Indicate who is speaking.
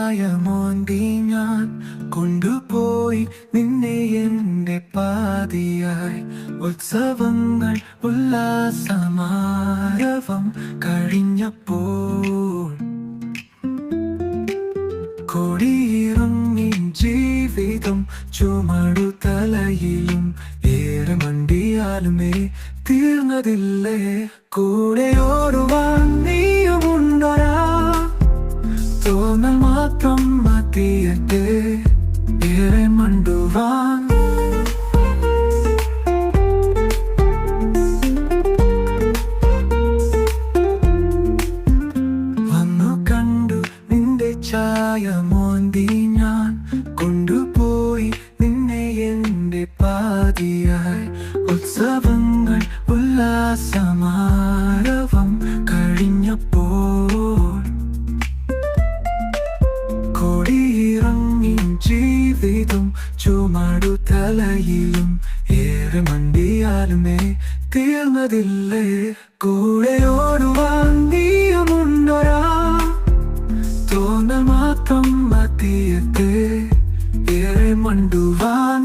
Speaker 1: ചായമോന്തി ഞാൻ കൊണ്ടുപോയി നിന്നെ എന്റെ പാതിയായി. ഉത്സവങ്ങൾ ഉല്ലാസമാരവം കഴിഞ്ഞപ്പോൾ കൊടിയിറങ്ങി ജീവിതം ചുമടുതലയിലും ഏറെ മണ്ടിയാലുമേ തീർന്നതില്ലേ. കൂടെയോടുവാൻ നീയുമുണ്ടൊരാ തോന്നൽ മാത്രം മതിയട്ടെ ഏറെ മണ്ടുവാൻ. വന്നു കണ്ടു നിന്റെ ചായമോന്തി ഞാൻ കൊണ്ടുപോയി നിന്നെ എന്റെ പാതിയായി. ഉത്സവങ്ങൾ ഉല്ലാസമാരവം കഴിഞ്ഞപ്പോൾ കൊടിയിറങ്ങി ജീവിതം ചുമടുതലയിലും ഏറെ മണ്ടിയാലുമേ തീർന്നതില്ലേ. കൂടെയോടുവാൻ നീയുമുണ്ടൊരാ തോന്നൽ മാത്രം മതിയട്ടെ ഏറെ മണ്ടുവാൻ.